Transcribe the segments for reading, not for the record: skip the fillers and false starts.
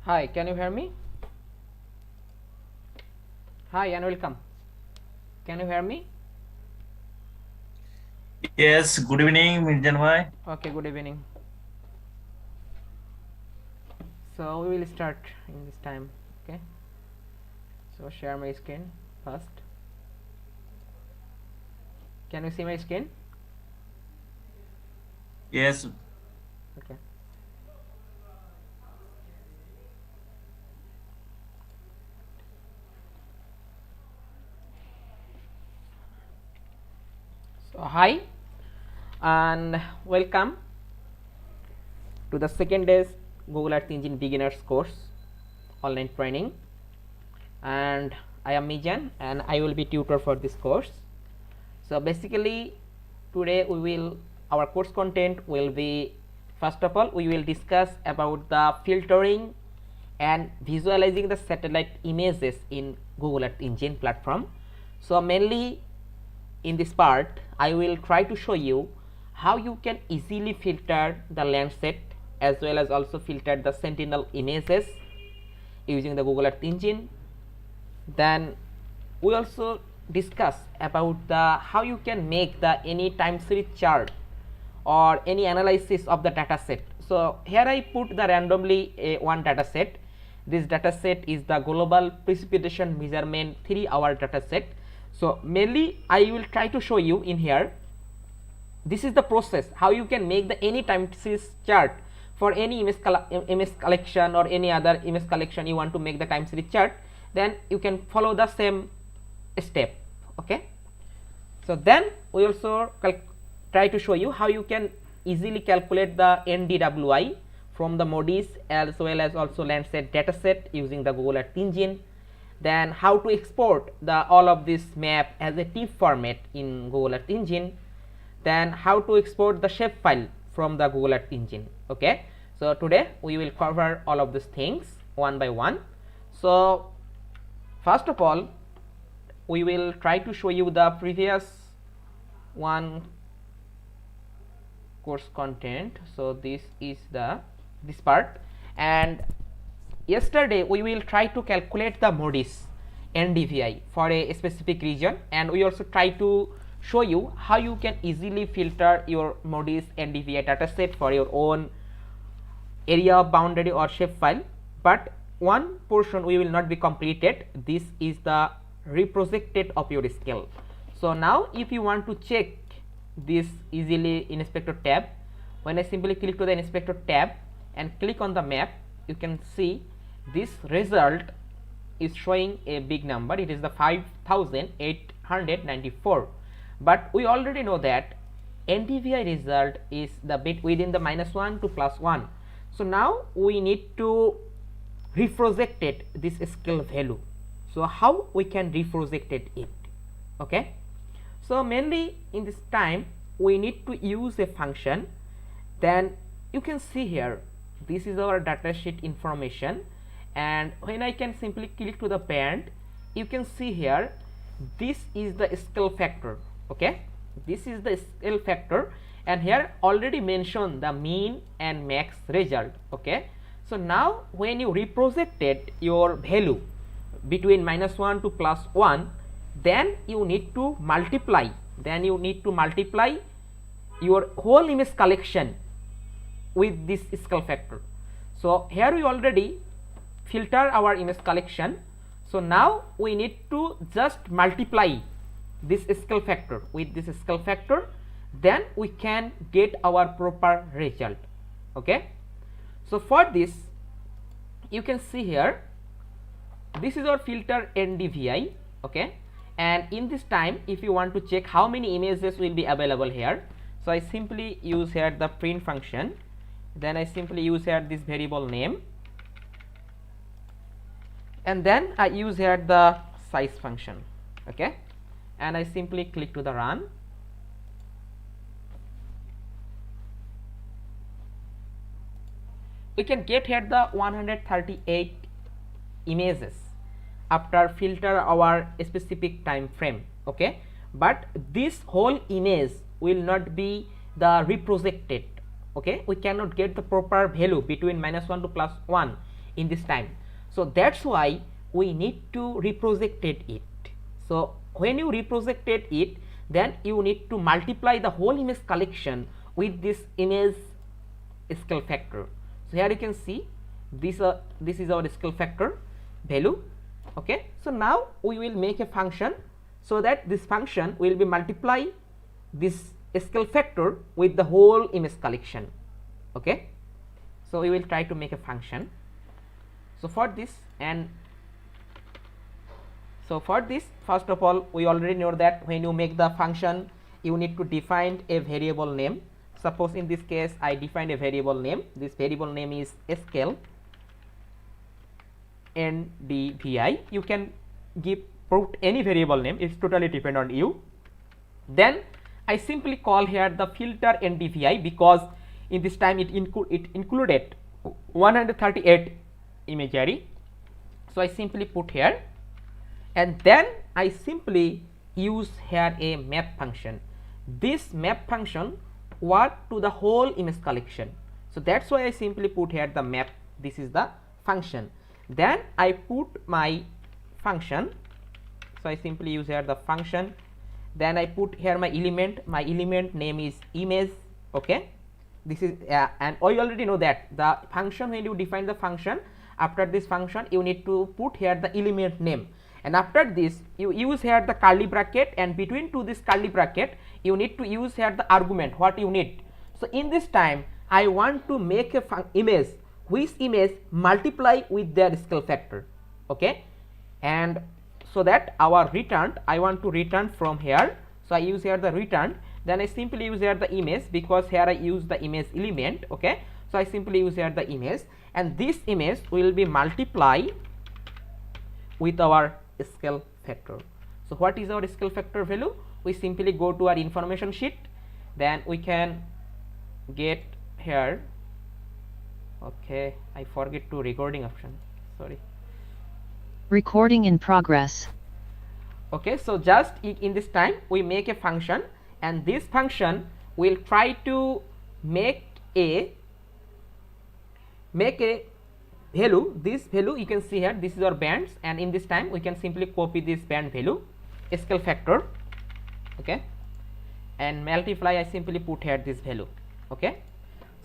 Hi, can you hear me? Hi and welcome. Can you hear me? Yes, good evening, Mirjan. Okay, good evening. So we will start in this time. Okay. So share my screen first. Can you see my screen? Yes, Okay. So hi and welcome to the second day's Google Earth Engine Beginners course online training. And I am Mijan and I will be tutor for this course. So basically today our course content will be, first of all we will discuss about the filtering and visualizing the satellite images in Google Earth Engine platform. So mainly in this part I will try to show you how you can easily filter the Landsat as well as also filter the Sentinel images using the Google Earth Engine. Then we also discuss about the how you can make the any time series chart or any analysis of the data set. So here I put the randomly one data set. This data set is the global precipitation measurement 3-hour data set. So mainly I will try to show you in here, this is the process how you can make the any time series chart for any image collection or any other image collection you want to make the time series chart. Then you can follow the same step. Okay, so then we also try to show you how you can easily calculate the NDWI from the MODIS as well as also Landsat dataset using the Google Earth Engine. Then how to export the all of this map as a TIFF format in Google Earth Engine. Then how to export the shapefile from the Google Earth Engine. Okay, so today we will cover all of these things one by one. So first of all we will try to show you the previous one course content. So this is this part, and yesterday we will try to calculate the MODIS NDVI for a specific region, and we also try to show you how you can easily filter your MODIS NDVI dataset for your own area of boundary or shapefile. But one portion we will not be completed. This is the reprojected of your scale. So now if you want to check this easily in inspector tab, when I simply click to the inspector tab and click on the map, you can see this result is showing a big number. It is the 5894, but we already know that NDVI result is the bit within the -1 to +1. So now we need to reproject it this scale value. So how we can reproject it? Okay, so mainly in this time we need to use a function. Then you can see here this is our datasheet information, and when I can simply click to the parent, you can see here this is the scale factor. Okay, this is the scale factor, and here already mentioned the mean and max result. Okay, so now when you reprojected your value between -1 to +1, then you need to multiply your whole image collection with this scale factor. So here we already filter our image collection. So now we need to just multiply this scale factor with this scale factor, then we can get our proper result. Okay, so for this you can see here this is our filter NDVI. Okay, and in this time if you want to check how many images will be available here, so I simply use here the print function. Then I simply use here this variable name, and then I use here the size function. Okay, and I simply click to the run. We can get here the 138 images after filter our specific time frame. Okay, but this whole image will not be the reprojected. Okay, we cannot get the proper value between -1 to +1 in this time. So that's why we need to reprojected it. So when you reprojected it, then you need to multiply the whole image collection with this image scale factor. So here you can see this is our scale factor value. Okay, so now we will make a function so that this function will be multiply this scale factor with the whole image collection. Okay, so we will try to make a function. So for this first of all, we already know that when you make the function, you need to define a variable name. Suppose in this case I define a variable name. This variable name is scale ndvi. You can put any variable name, it's totally depend on you. Then I simply call here the filter ndvi because in this time it included 138 imagery. So I simply put here, and then I simply use here a map function. This map function work to the whole image collection. So that's why I simply put here the map. This is the function. Then I put my function. So I simply use here the function. Then I put here my element. My element name is image. Okay, this is and I already know that the function, when you define the function, after this function you need to put here the element name, and after this you use here the curly bracket, and between to this curly bracket you need to use here the argument what you need. So in this time I want to make a image which image multiply with their scale factor. Okay, and so that our return, I want to return from here. So I use here the return. Then I simply use here the image because here I use the image element. Okay, so I simply use here the image, and this image will be multiplied with our scale factor. So what is our scale factor value? We simply go to our information sheet, then we can get here. Okay, I forget to recording option, sorry. Recording in progress. Okay, so just in this time we make a function, and this function will try to make a value. This value you can see here, this is our bands, and in this time we can simply copy this band value scale factor. Okay, and multiply, I simply put here this value. Okay,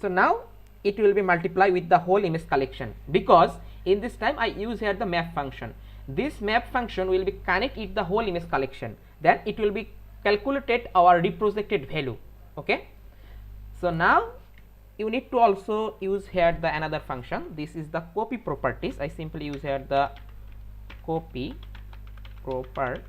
so now it will be multiplied with the whole image collection, because in this time I use here the map function. This map function will be connect with the whole image collection, then it will be calculated our reprojected value. Okay, so now you need to also use here the another function. This is the copy properties. I simply use here the copy properties.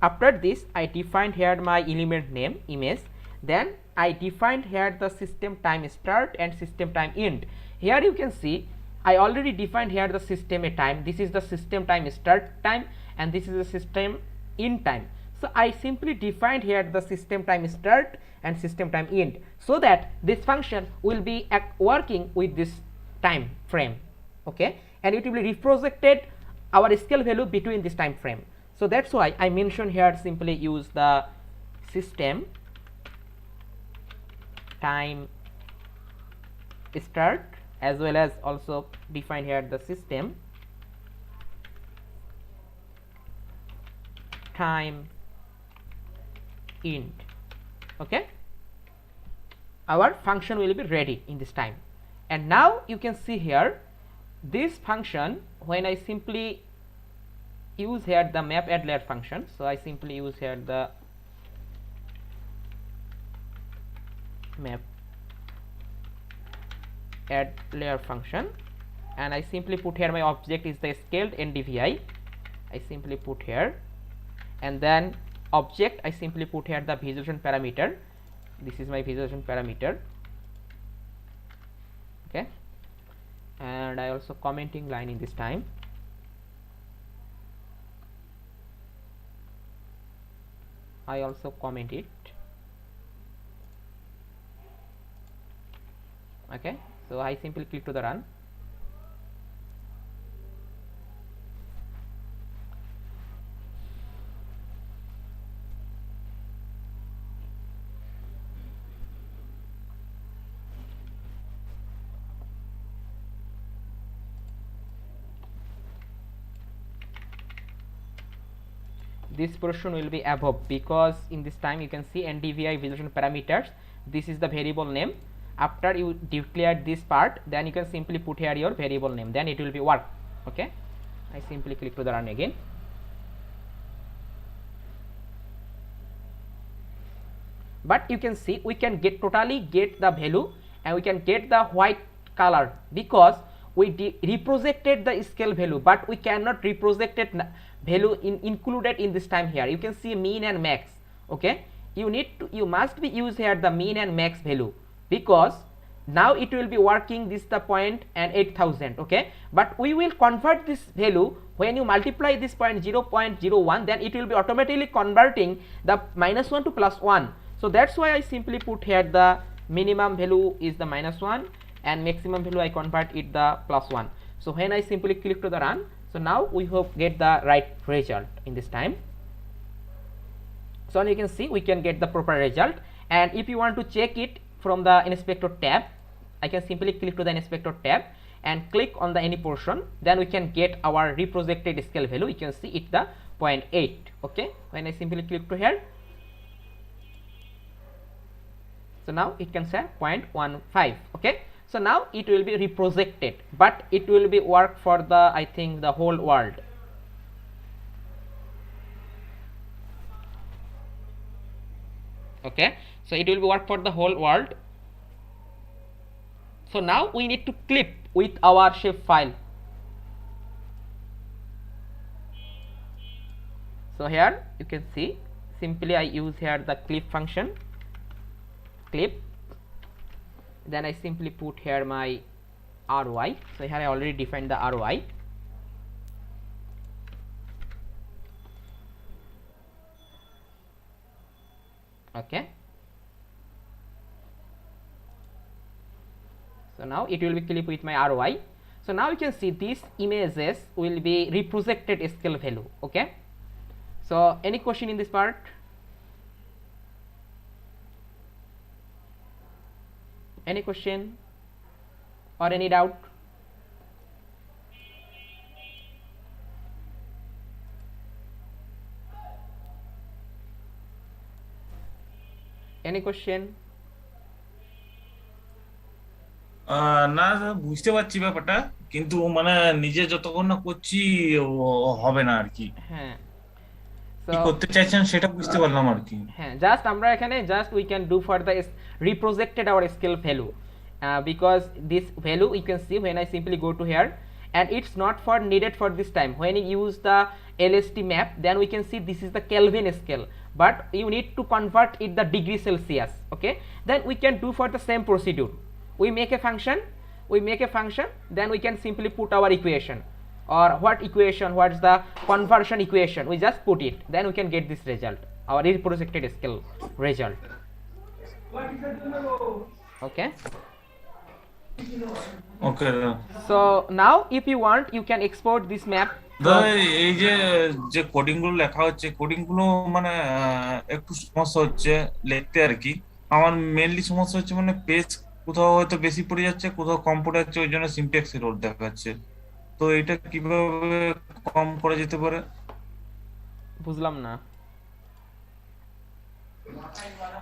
After this I defined here my element name image. Then I defined here the system time start and system time end. Here you can see I already defined here the system time. This is the system time start time, and this is the system end time. So I simply defined here the system time start and system time end, so that this function will be working with this time frame. Okay, and it will be reprojected our scale value between this time frame. So that's why I mentioned here simply use the system time start, as well as also define here the system time end. Okay, our function will be ready in this time. And now you can see here this function, when I simply use here the map add layer function. So I simply use here the map add layer function, and I simply put here my object is the scaled ndvi. I simply put here, and then object I simply put here the visualization parameter. This is my visualization parameter. Okay, and I also commenting line in this time. I also comment it. Okay, so I simply click to the run. this portion will be above, because in this time you can see NDVI visualization parameters, this is the variable name. After you declare this part, then you can simply put here your variable name, then it will be work. Okay, I simply click to the run again. But you can see we can totally get the value, and we can get the white color because we reprojected the scale value, but we cannot reproject it value included in this time. Here you can see mean and max. Okay, you must be use here the mean and max value, because now it will be working this the point and 8000. Okay, but we will convert this value when you multiply this point 0.01, then it will be automatically converting the -1 to +1. So that's why I simply put here the minimum value is the -1 and maximum value I convert it the +1. So when I simply click to the run, so now we hope get the right result in this time. So you can see we can get the proper result, and if you want to check it from the inspector tab, I can simply click to the inspector tab and click on the any portion, then we can get our reprojected scale value. You can see it the 0.8. Okay, when I simply click to here, so now it can say 0.15. Okay, so now it will be reprojected, but it will be work for the, I think, the whole world. Okay, so it will be work for the whole world. So now we need to clip with our shape file. So here you can see simply I use here the clip function, clip, then I simply put here my ROI. So here I already defined the ROI. Okay, so now it will be clip with my ROI. So now you can see these images will be reprojected scale value. Okay, so any question in this part? Any question or any doubt? Any question? না বুঝতে পারছি ব্যাপারটা, কিন্তু মানে নিজে যতক্ষণ না করছি হবে না আর কি। হ্যাঁ, কি করতে চাইছেন সেটা বুঝতে পারলাম আর কি। হ্যাঁ, জাস্ট আমরা এখানে just we can do for the reprojected our scale value, because this value you can see when I simply go to here, and it's not for needed for this time. When you use the LST map, then we can see this is the Kelvin scale, but you need to convert it the degree Celsius. Okay, then we can do for the same procedure. We make a function, then we can simply put our equation, or what equation, what's the conversion equation, we just put it, then we can get this result, our reprojected scale result. Okay, okay, so now if you want you can export this map. এই যে যে coding গুলো লেখা হচ্ছে, coding গুলো মানে একটু সমস্যা হচ্ছে লিখতে আর কি। আমার মেইনলি সমস্যা হচ্ছে মানে পেজ কোথাও হয়তো বেশি পড়ে যাচ্ছে, কোথাও কম পড়ে যাচ্ছে, ওই জন্য সিনট্যাক্স এরর দেখাচ্ছে। তো এটা কিভাবে কম করা যেতে পারে? বুঝলাম না,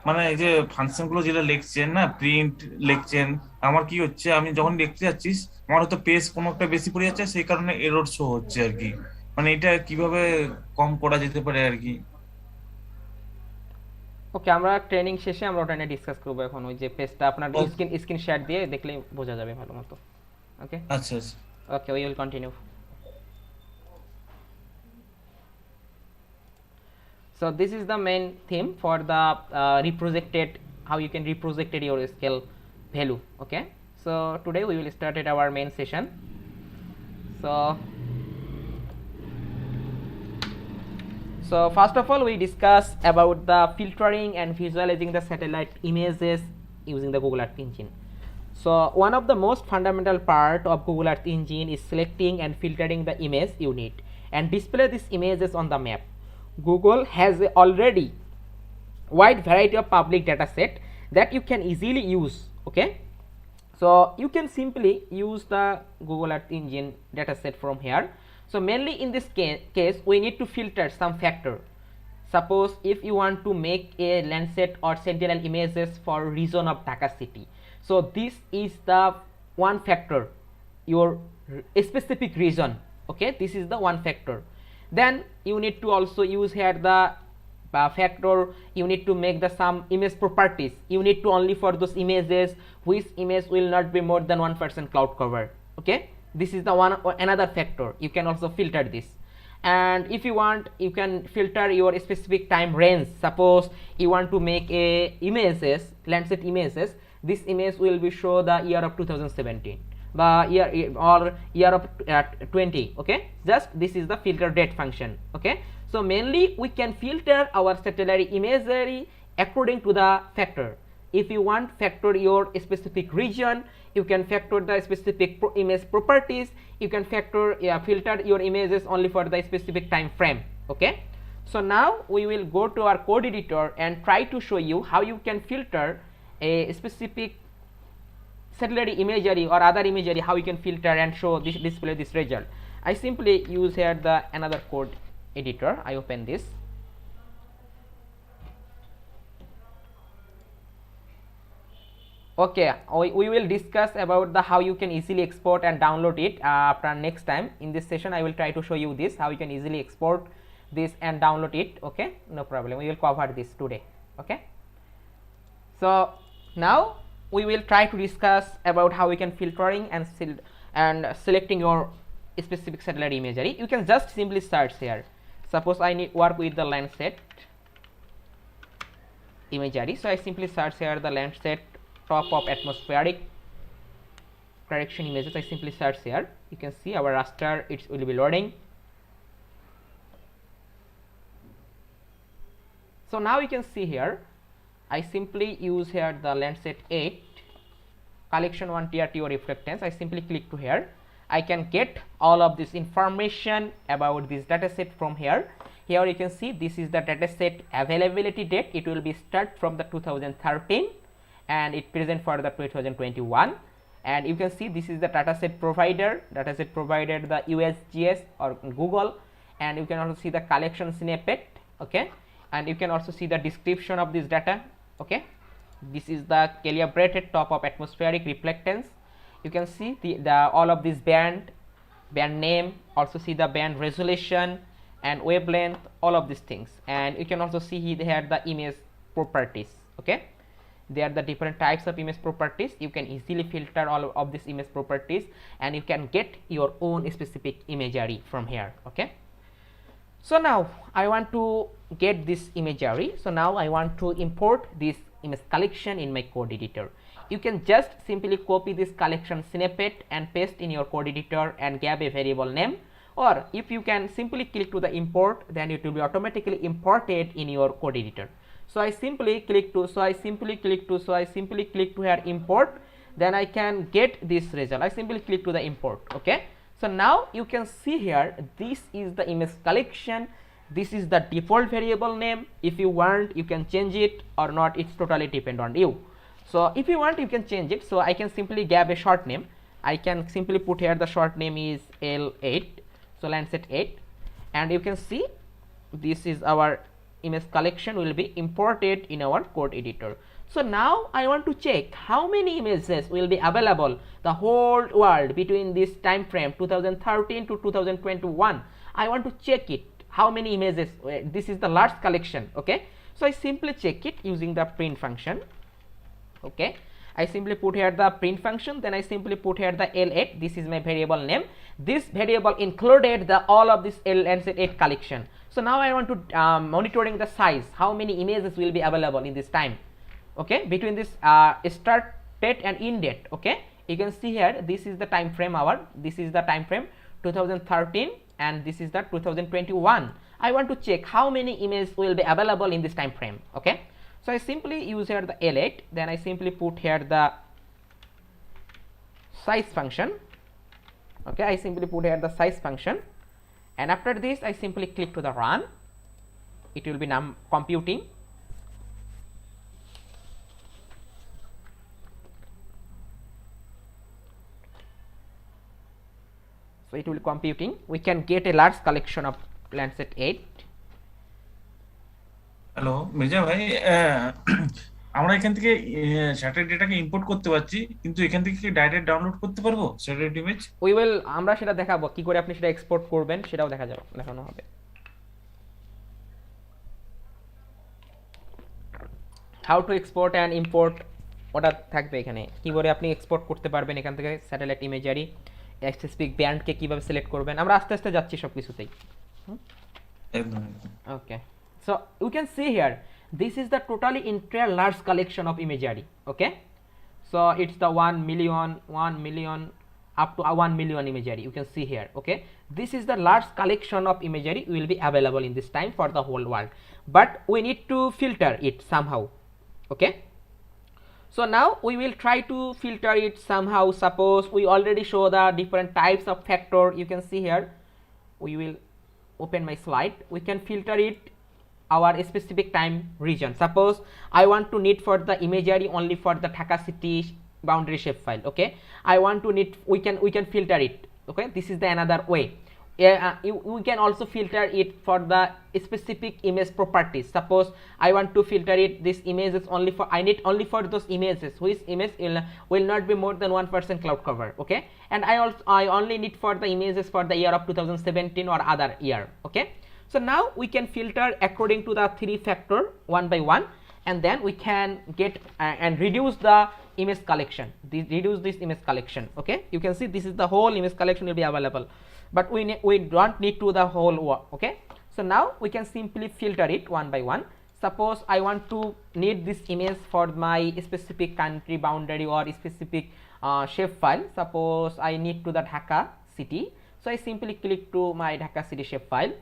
মানে এই যে ফাংশন গুলো যেটা লিখছেন না, প্রিন্ট লিখছেন, আমার কি হচ্ছে আমি যখন লিখতে যাচ্ছি আমার হয়তো পেজ কোনো একটা বেশি পড়ে যাচ্ছে, সেই কারণে এরর শো হচ্ছে আর কি। মানে এটা কিভাবে কম করা যেতে পারে আর কি। ওকে, আমরা ট্রেনিং শেষে আমরা ওটা নিয়ে ডিসকাস করব। এখন ওই যে পেজটা আপনার স্ক্রিন শেয়ার দিয়ে দেখলে বোঝা যাবে ভালো মতো। ওকে, আচ্ছা আচ্ছা, okay, we will continue. So this is the main theme for the reprojected, how you can reproject your scale value. Okay, so today we will start at our main session. So first of all we discuss about the filtering and visualizing the satellite images using the Google Earth Engine. So one of the most fundamental part of Google Earth Engine is selecting and filtering the image you need and display these images on the map. Google has a already wide variety of public data set that you can easily use. Okay, so you can simply use the Google Earth Engine data set from here. So mainly in this case we need to filter some factor. Suppose if you want to make a Landsat or Sentinel images for region of Dhaka city, so this is the one factor, your specific region. Okay, this is the one factor. Then you need to also use here the factor, you need to make the some image properties. You need to only for those images which image will not be more than 1% cloud cover. Okay, this is the one another factor. You can also filter this, and if you want you can filter your specific time range. Suppose you want to make a images, Landsat images, this image will be show the year of 2017 year or year of 20. Okay, just this is the filter date function. Okay, so mainly we can filter our satellite imagery according to the factor. If you want factor your specific region, you can factor the specific image properties. You can factor filter your images only for the specific time frame. Okay, so now we will go to our code editor and try to show you how you can filter a specific satellite imagery or other imagery, how you can filter and show this, display this result. I simply use here the another code editor. I open this. Okay, we will discuss about the how you can easily export and download it after next time. In this session I will try to show you this how you can easily export this and download it. Okay, no problem, we will cover this today. Okay, so now we will try to discuss about how we can filtering and selecting your specific satellite imagery. You can just simply search here. Suppose I need work with the Landsat imagery, so I simply search here the Landsat top of atmospheric correction images. I simply search here. You can see our raster, it will be loading. So now you can see here I simply use here the Landsat 8 collection 1 TRT or reflectance. I simply click to here. I can get all of this information about this dataset from here. Here you can see this is the dataset availability date. It will be start from the 2013 and it present for the 2021, and you can see this is the dataset provider the USGS or Google, and you can also see the collection snippet. Okay, and you can also see the description of this data. Okay, this is the calibrated top of atmospheric reflectance. You can see the all of this band name, also see the band resolution and wavelength, all of these things, and you can also see here the image properties. Okay, there are the different types of image properties. You can easily filter all of these image properties and you can get your own specific imagery from here. Okay, so now I want to get this imagery. So now I want to import this image collection in my code editor. You can just simply copy this collection snippet and paste in your code editor and give a variable name, or if you can simply click to the import, then it will be automatically imported in your code editor. So I simply click to here import, then I can get this result. I simply click to the import. Okay, so now you can see here this is the image collection. This is the default variable name. If you want you can change it or not, it's totally depend on you. So if you want you can change it. So I can simply give a short name. I can simply put here the short name is L8, so Landsat 8, and you can see this is our image collection will be imported in our code editor. So now I want to check how many images will be available the whole world between this time frame 2013 to 2021. I want to check it how many images. This is the large collection. Okay, so I simply check it using the print function. Okay, I simply put here the print function, then I simply put here the L8. This is my variable name. This variable included the all of this Landsat 8 collection. So now I want to monitoring the size, how many images will be available in this time. Okay, between this start date and end date. Okay, you can see here this is the time frame this is the time frame 2013 and this is the 2021. I want to check how many images will be available in this time frame. Okay, so I simply use here the L8, then I simply put here the size function. Okay, I simply put here the size function, and after this I simply click to the run. It will be now computing. So it will be computing. We can get a large collection of Landsat 8. Hello Mirza ভাই, আমরা এখান থেকে satellite ডেটাকে import করতে পারছি, কিন্তু এখান থেকে কি ডাইরেক্ট ডাউনলোড করতে পারবো স্যাটেলাইট ইমেজ? উই উইল, আমরা সেটা দেখাবো কি করে আপনি সেটা এক্সপোর্ট করবেন, সেটাও দেখানো হবে। How to export and import, ওটা থাকবে এখানে। কী করে আপনি এক্সপোর্ট করতে পারবেন এখান থেকে স্যাটেলাইট ইমেজারি, স্পেসিফিক ব্যান্ডকে কীভাবে সিলেক্ট করবেন, আমরা আস্তে আস্তে যাচ্ছি সব কিছুতেই। একদম একদম। Okay, so you can see here, this is the totally entire large collection of imagery. Okay, so it's the 1 million up to 1 million imagery, you can see here. Okay, this is the large collection of imagery will be available in this time for the whole world, but we need to filter it somehow. Okay, so now we will try to filter it somehow. Suppose we already show the different types of factor, you can see here. We will open my slide. We can filter it our specific time region. Suppose I want to need for the imagery only for the Dhaka city boundary shape file. Okay, I want to need, we can filter it. Okay, this is the another way. We can also filter it for the specific image properties. Suppose I want to filter it, this image is only for, I need only for those images which image will not be more than 1% cloud cover. Okay, and I only need for the images for the year of 2017 or other year. Okay, so now we can filter according to the 3 factor one by one, and then we can get and reduce the image collection, reduce this image collection. Okay, you can see this is the whole image collection will be available, but we don't need to the whole work. Okay, so now we can simply filter it one by one. Suppose I want to need this image for my specific country boundary or specific shape file. Suppose I need to the Dhaka city, so I simply click to my Dhaka city shape file.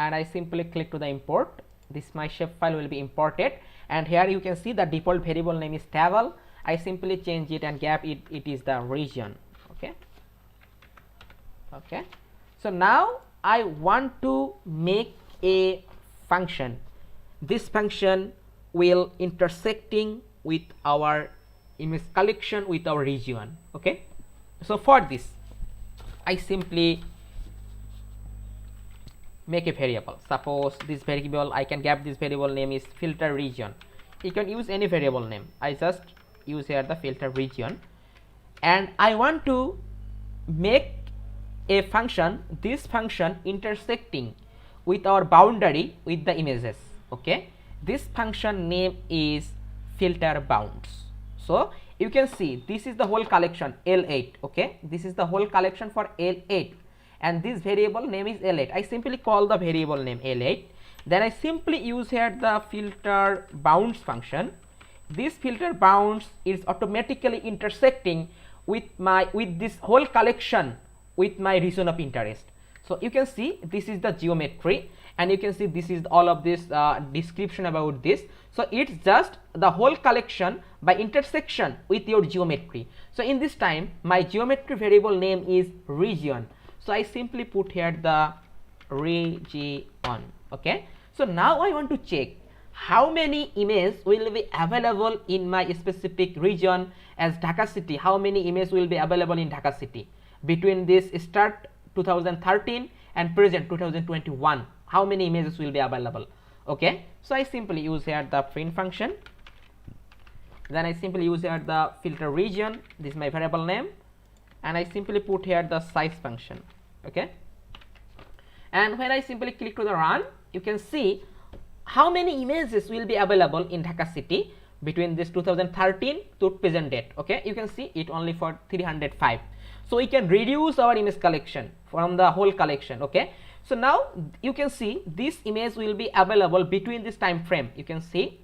And I simply click to the import. This my shape file will be imported, and here you can see the default variable name is table. I simply change it and gap it is the region. Okay, okay, so now I want to make a function. This function will intersecting with our image collection with our region. Okay, so for this I simply make a variable. Suppose this variable, I can gap this variable name is filter region. You can use any variable name, I just use here the filter region, and I want to make a function, this function intersecting with our boundary with the images. Okay, this function name is filter bounds. So you can see this is the whole collection L8. Okay, this is the whole collection for L8, and this variable name is L8. I simply call the variable name L8, then I simply use here the filter bounds function. This filter bounds is automatically intersecting with this whole collection with my region of interest. So you can see this is the geometry, and you can see this is all of this description about this. So it's just the whole collection by intersection with your geometry. So in this time my geometry variable name is region, so I simply put here the region. Okay, so now I want to check how many images will be available in my specific region as Dhaka city. How many images will be available in Dhaka city between this start 2013 and present 2021? How many images will be available? Okay, so I simply use here the print function, then I simply use here the filter region, this is my variable name, and I simply put here the size function. Okay, and when I simply click to the run, you can see how many images will be available in Dhaka city between this 2013 to present date. Okay, you can see it only for 305. So we can reduce our image collection from the whole collection. Okay, so now you can see this image will be available between this time frame. You can see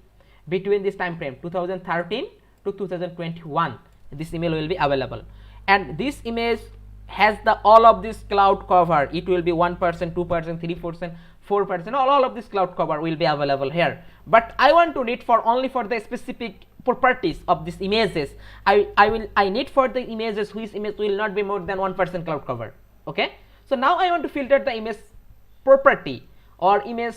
between this time frame 2013 to 2021, this image will be available, and this image has the all of this cloud cover. It will be 1%, 2%, 3%, 4%, all of this cloud cover will be available here. But I want to need for only for the specific properties of these images. I need for the images whose image will not be more than 1% cloud cover. Okay, so now I want to filter the image property or image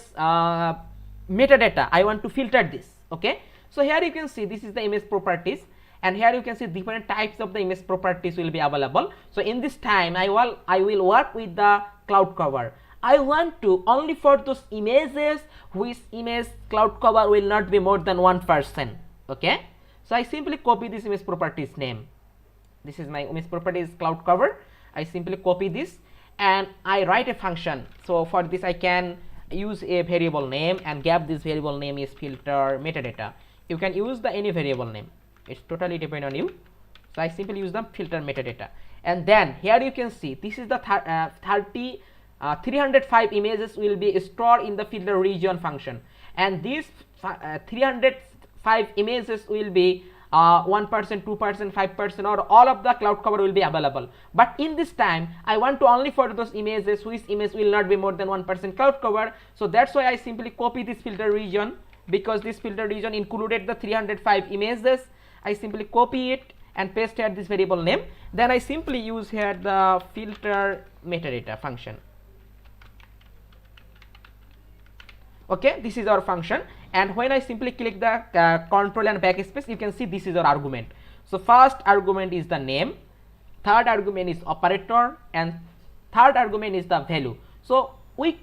metadata. I want to filter this. Okay, so here you can see this is the image properties, and here you can see different types of the image properties will be available. So in this time I will work with the cloud cover. I want to only for those images which image cloud cover will not be more than 1%. Okay, so I simply copy this image properties name. This is my image properties cloud cover. I simply copy this and I write a function. So for this I can use a variable name and give this variable name is filter metadata. You can use the any variable name, it's totally depend on you. So I simply use the filter metadata, and then here you can see this is the 305 images will be stored in the filter region function, and these 305 images will be 1%, 2%, 5%, or all of the cloud cover will be available. But in this time I want to only for those images which image will not be more than 1% cloud cover. So that's why I simply copy this filter region, because this filter region included the 305 images. I simply copy it and paste here this variable name. Then I simply use here the filter metadata function. Okay, this is our function, and when I simply click the control and backspace, you can see this is our argument. So first argument is the name, third argument is operator, and third argument is the value. So we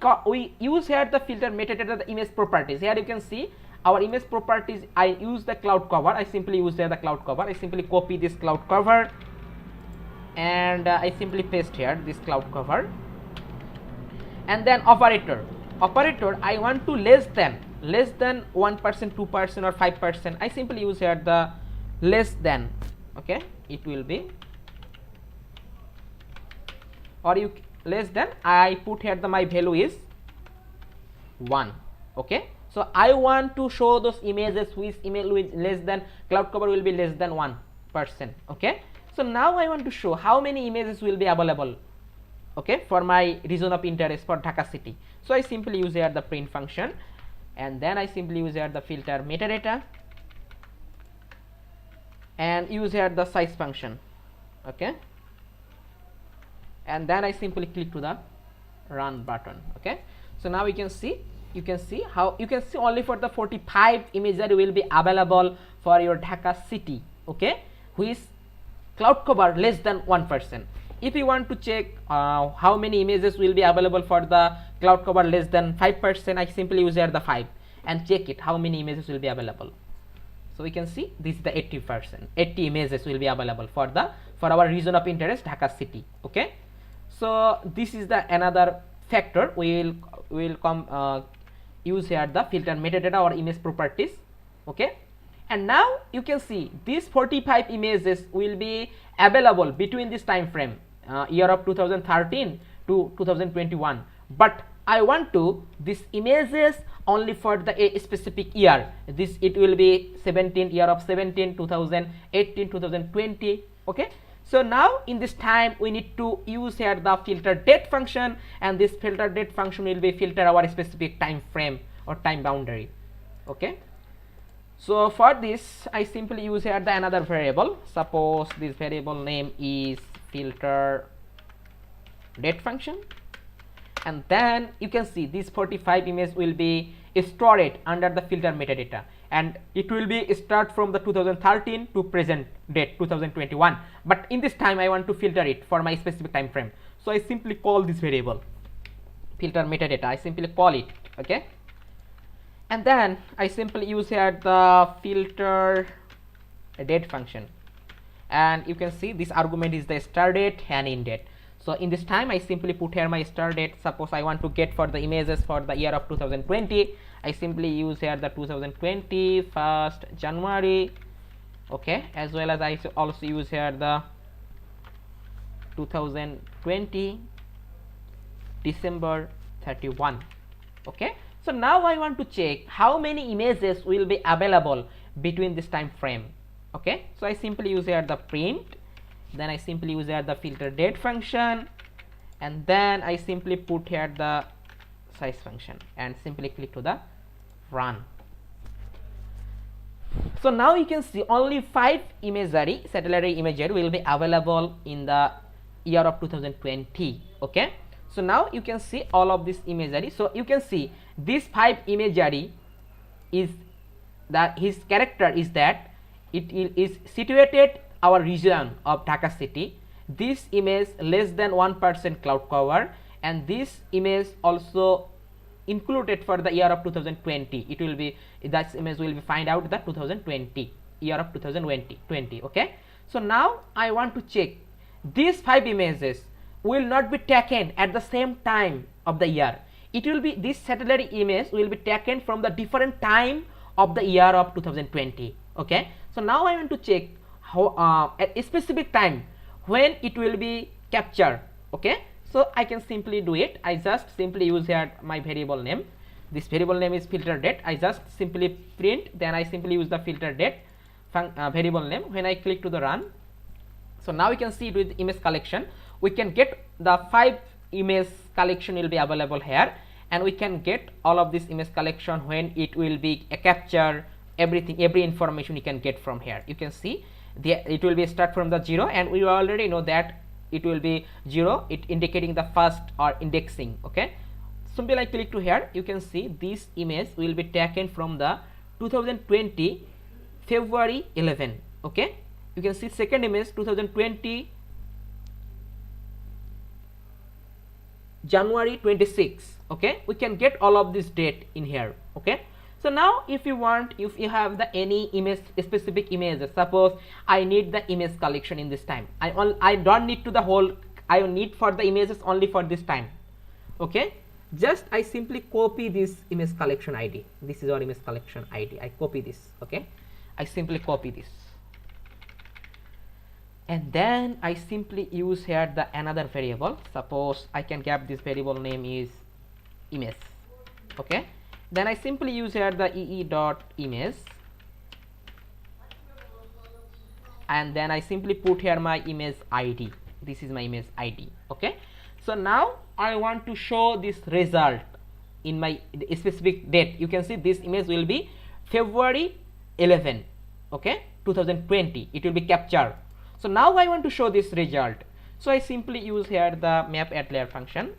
use here the filter metadata, the image properties. Here you can see our image properties. I use the cloud cover. I simply use here the cloud cover. I simply copy this cloud cover and I simply paste here this cloud cover, and then operator. I want to less than 1%, 2%, or 5%. I simply use here the less than. Okay, it will be, or you less than, I put here the my value is 1. Okay, so I want to show those images which image with less than cloud cover will be less than 1%. Okay, so now I want to show how many images will be available, okay, for my region of interest for Dhaka city. So I simply use here the print function, and then I simply use here the filter metadata and use here the size function. Okay, and then I simply click to the run button. Okay, so now you can see how you can see only for the 45 images will be available for your Dhaka city, okay, which cloud cover less than 1%. If you want to check how many images will be available for the cloud cover less than 5%, I simply use here the 5 and check it how many images will be available. So we can see this is the 80%, 80 images will be available for our region of interest Dhaka city. Okay, so this is the another factor we will come use here the filter metadata or image properties. Okay, and now you can see these 45 images will be available between this time frame, year of 2013 to 2021, but I want to these images only for the a specific year. This it will be 17, year of 17, 2018, 2020. Okay, so now in this time we need to use here the filter date function, and this filter date function will be filter our specific time frame or time boundary. Okay, so for this I simply use here the another variable. Suppose this variable name is filter date function, and then you can see these 45 images will be stored under the filter metadata, and it will be start from the 2013 to present date 2021, but in this time I want to filter it for my specific time frame. So I simply call this variable filter metadata. I simply call it. Okay, and then I simply use here the filter date function, and you can see this argument is the start date and end date. So in this time I simply put here my start date. Suppose I want to get for the images for the year of 2020, I simply use here the 2020 1st January. Okay, as well as I also use here the 2020 December 31. Okay, so now I want to check how many images will be available between this time frame. Okay, so I simply use here the print, then I simply use here the filter date function, and then I simply put here the size function and simply click to the run. So now you can see only 5 imagery, satellite imagery will be available in the year of 2020. Okay, so now you can see all of this imagery. So you can see this 5 imagery is that his character is that is situated our region of Dhaka city. This image less than 1% cloud cover, and this image also included for the year of 2020. It will be, that image will be find out the 2020 year of 2020. Okay, so now I want to check these 5 images will not be taken at the same time of the year. It will be, this satellite image will be taken from the different time of the year of 2020. Okay, so now I want to check how at a specific time when it will be captured. Okay, so I can simply do it. I just simply use here my variable name. This variable name is filter date. I just simply print, then I simply use the filter date variable name. When I click to the run, so now we can see with image collection we can get the 5 image collection will be available here, and we can get all of this image collection when it will be capture everything, every information you can get from here. You can see it will be start from the 0, and we already know that it will be 0, it indicating the first or indexing. Okay, simply I click to here, you can see this image will be taken from the 2020 February 11. Okay, you can see second image 2020 January 26. Okay, we can get all of this date in here. Okay, so now if you want, if you have the any image, specific images, suppose I need the image collection in this time, I don't need to the whole, I need for the images only for this time. Okay, just I simply copy this image collection ID. This is our image collection ID. I copy this. Okay, I simply copy this, and then I simply use here the another variable. Suppose I can give this variable name is image. Okay, then I simply use here the ee.image, and then I simply put here my image ID. This is my image ID. Okay, so now I want to show this result in my specific date. You can see this image will be February 11. Okay, 2020 it will be captured. So now I want to show this result, so I simply use here the map add layer function,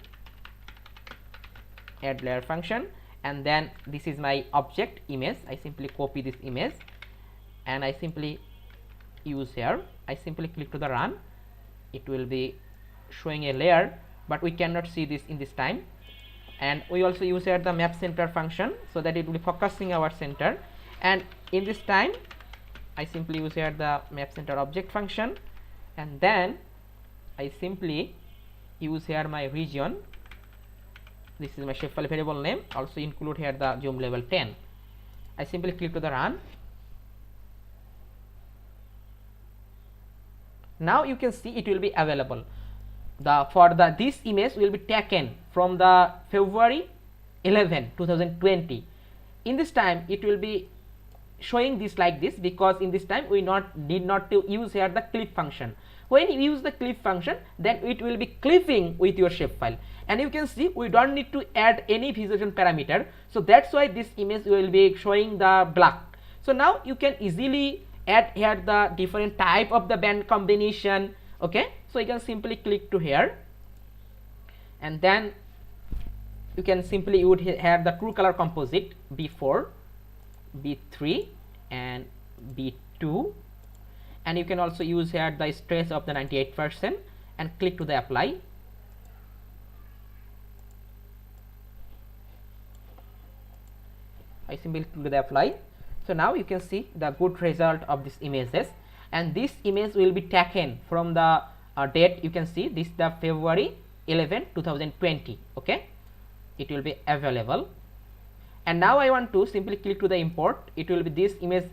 and then this is my object image. I simply copy this image, and I simply use here, I simply click to the run. It will be showing a layer, but we cannot see this in this time. And we also use here the map center function, so that it will be focusing our center, and in this time I simply use here the map center object function, and then I simply use here my region. This is my shapefile variable name. Also include here the zoom level 10. I simply click to the run. Now you can see it will be available. This image will be taken from the February 11, 2020. In this time it will be showing this like this, because in this time we did not to use here the clip function. When you use the clip function, then it will be clipping with your shapefile, and you can see we don't need to add any visualization parameter, so that's why this image will be showing the black. So now you can easily add here the different type of the band combination. Okay, so you can simply click to here, and then you can simply would have the true color composite B4, B3 and B2, and you can also use here the stress of the 98% and click to the apply. I simply click to the apply. So now you can see the good result of these images, and this image will be taken from the date. You can see this the February 11, 2020. Okay, it will be available. And now I want to simply click to the import. It will be this image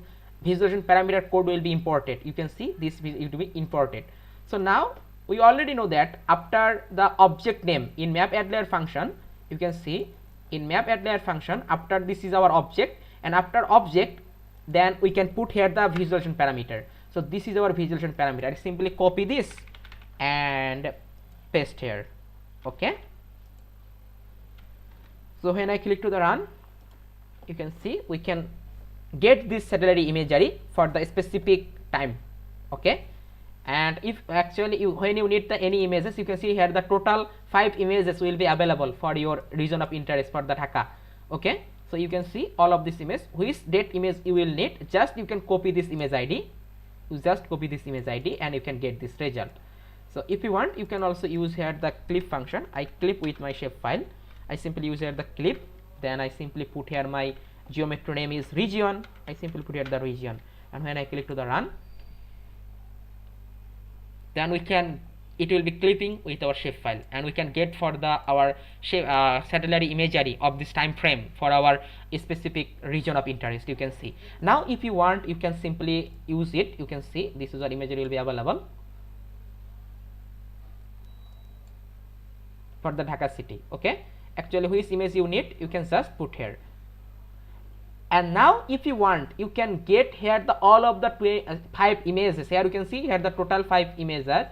visualization parameter code will be imported. You can see this it will be imported. So now we already know that after the object name in map add layer function, you can see in map add layer function, after this is our object, and after object then we can put here the visualization parameter. So this is our visualization parameter. I simply copy this and paste here. Okay, so when I click to the run, you can see we can get this satellite imagery for the specific time. Okay, and if actually when you need the any images, you can see here the total 5 images will be available for your region of interest for the Dhaka. Okay, So you can see all of this image, which date image you will need. Just you can copy this image ID, you just copy this image ID and you can get this result. So if you want, you can also use here the clip function. I clip with my shapefile. I simply use here the clip, then I simply put here my geometry name is region. I simply put here the region, and when I click to the run, then it will be clipping with our shapefile, and we can get for our satellite imagery of this time frame for our specific region of interest. You can see now, if you want, you can simply use it. You can see this is our imagery will be available for the Dhaka city. Okay, actually which image you need, you can just put here. And now if you want, you can get here all of the 5 images. Here you can see here the total 5 images